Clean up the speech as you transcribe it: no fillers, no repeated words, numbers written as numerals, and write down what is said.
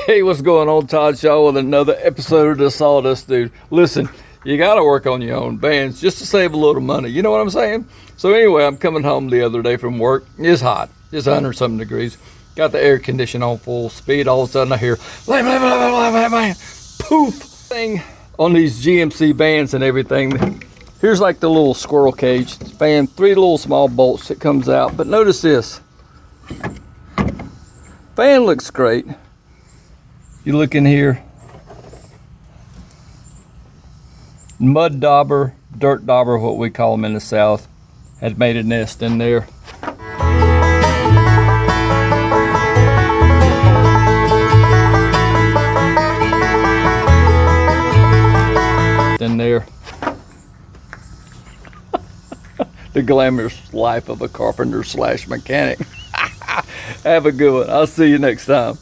Hey, what's going on, Todd Shaw with another episode of the Sawdust Dude. Listen, you gotta work on your own bands just to save a little money. You know what I'm saying? So anyway, I'm coming home the other day from work. It's hot. It's 100-something degrees. Got the air conditioner on full speed. All of a sudden I hear, poof thing on these GMC bands and everything. Here's like the little squirrel cage. It's fan, 3 little small bolts that comes out. But notice this. Fan looks great. You look in here. Mud dauber, dirt dauber, what we call them in the South, had made a nest in there. In there. The glamorous life of a carpenter slash mechanic. Have a good one. I'll see you next time.